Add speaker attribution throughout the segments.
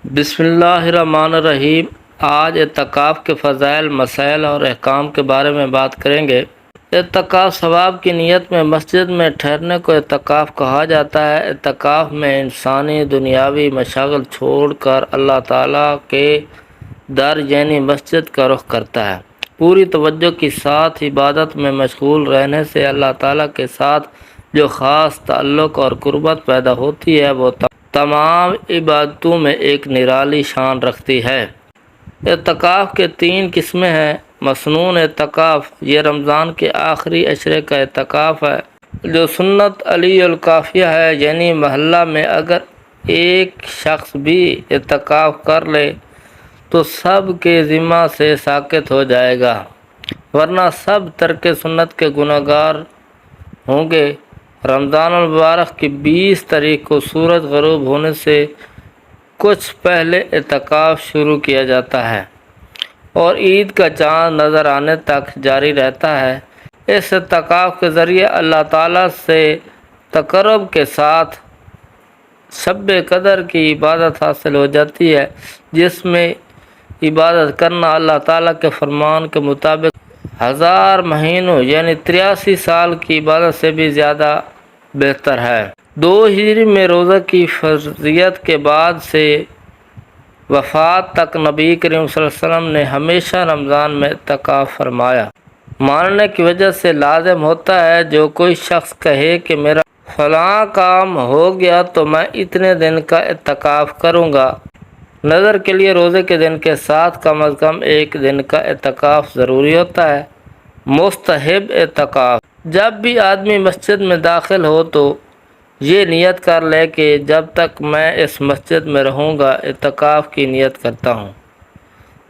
Speaker 1: بسم اللہ الرحمن الرحیم۔ آج اعتکاف کے فضائل، مسائل اور احکام کے بارے میں بات کریں گے۔ اعتکاف ثواب کی نیت میں مسجد میں ٹھہرنے کو اعتکاف کہا جاتا ہے۔ اعتکاف میں انسانی دنیاوی مشاغل چھوڑ کر اللہ تعالیٰ کے در یعنی مسجد کا رخ کرتا ہے۔ پوری توجہ کے ساتھ عبادت میں مشغول رہنے سے اللہ تعالیٰ کے ساتھ جو خاص تعلق اور قربت پیدا ہوتی ہے وہ تمام عبادتوں میں ایک نرالی شان رکھتی ہے۔ اعتکاف کے 3 قسمیں ہیں۔ مسنون اعتکاف، یہ رمضان کے آخری عشرے کا اعتکاف ہے جو سنت علی الکافیہ ہے، یعنی محلہ میں اگر ایک شخص بھی اعتکاف کر لے تو سب کے ذمہ سے ساقط ہو جائے گا، ورنہ سب ترک سنت کے گنہگار ہوں گے۔ رمضان المبارک کی 20 تاریخ کو سورج غروب ہونے سے کچھ پہلے اعتکاف شروع کیا جاتا ہے اور عید کا چاند نظر آنے تک جاری رہتا ہے۔ اس اعتکاف کے ذریعے اللہ تعالیٰ سے تقرب کے ساتھ شب قدر کی عبادت حاصل ہو جاتی ہے، جس میں عبادت کرنا اللہ تعالیٰ کے فرمان کے مطابق 1000 مہینوں یعنی 83 سال کی عبادت سے بھی زیادہ بہتر ہے۔ 2 ہجری میں روزہ کی فرضیت کے بعد سے وفات تک نبی کریم صلی اللہ علیہ وسلم نے ہمیشہ رمضان میں اعتکاف فرمایا۔ ماننے کی وجہ سے لازم ہوتا ہے جو کوئی شخص کہے کہ میرا فلاں کام ہو گیا تو میں اتنے دن کا اعتکاف کروں گا۔ نظر کے لیے روزے کے دن کے ساتھ کم از کم 1 دن کا اعتکاف ضروری ہوتا ہے۔ مستحب اعتکاف، جب بھی آدمی مسجد میں داخل ہو تو یہ نیت کر لے کہ جب تک میں اس مسجد میں رہوں گا اعتکاف کی نیت کرتا ہوں۔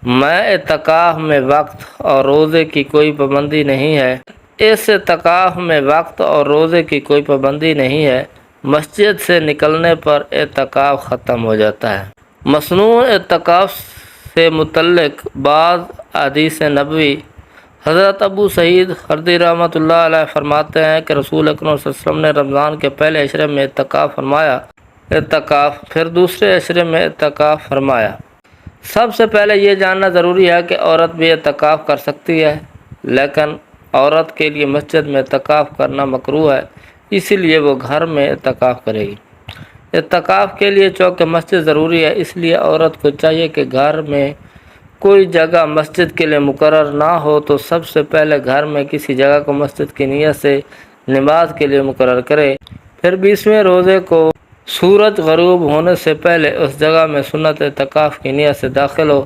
Speaker 1: میں اعتکاف میں وقت اور روزے کی کوئی پابندی نہیں ہے۔ اس اعتکاف میں وقت اور روزے کی کوئی پابندی نہیں ہے۔ مسجد سے نکلنے پر اعتکاف ختم ہو جاتا ہے۔ مسنون اعتکاف سے متعلق بعض احادیث نبوی، حضرت ابو سعید خدری رحمۃ اللہ علیہ فرماتے ہیں کہ رسول اکرم صلی اللہ علیہ وسلم نے رمضان کے پہلے عشرے میں اعتکاف فرمایا، پھر دوسرے عشرے میں اعتکاف فرمایا۔ سب سے پہلے یہ جاننا ضروری ہے کہ عورت بھی اعتکاف کر سکتی ہے، لیکن عورت کے لیے مسجد میں اعتکاف کرنا مکروہ ہے، اسی لیے وہ گھر میں اعتکاف کرے گی۔ اعتکاف کے لیے چونکہ مسجد ضروری ہے، اس لیے عورت کو چاہیے کہ گھر میں کوئی جگہ مسجد کے لیے مقرر نہ ہو تو سب سے پہلے گھر میں کسی جگہ کو مسجد کی نیت سے نماز کے لیے مقرر کرے، پھر 20ویں روزے کو سورج غروب ہونے سے پہلے اس جگہ میں سنت اعتکاف کی نیت سے داخل ہو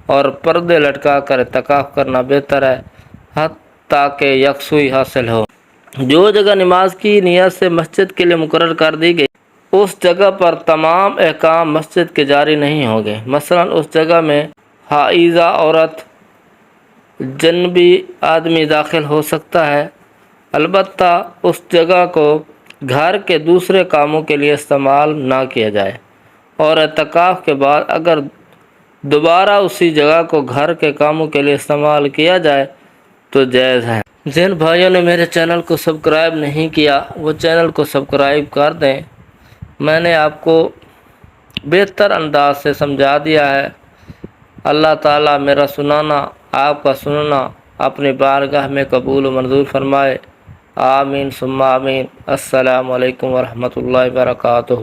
Speaker 1: اور پردے لٹکا کر اعتکاف کرنا بہتر ہے تاکہ یکسوئی حاصل ہو۔ جو جگہ نماز کی نیت سے مسجد کے لیے مقرر کر دی گئی اس جگہ پر تمام احکام مسجد کے جاری نہیں ہوں گے۔ مثلا اس جگہ میں حائضہ عورت، جنبی آدمی داخل ہو سکتا ہے، البتہ اس جگہ کو گھر کے دوسرے کاموں کے لیے استعمال نہ کیا جائے، اور اعتکاف کے بعد اگر دوبارہ اسی جگہ کو گھر کے کاموں کے لیے استعمال کیا جائے تو جائز ہے۔ جن بھائیوں نے میرے چینل کو سبسکرائب نہیں کیا وہ چینل کو سبسکرائب کر دیں۔ میں نے آپ کو بہتر انداز سے سمجھا دیا ہے۔ اللہ تعالیٰ میرا سنانا، آپ کا سننا اپنی بارگاہ میں قبول و منظور فرمائے۔ آمین ثم آمین۔ السلام علیکم ورحمۃ اللہ وبرکاتہ۔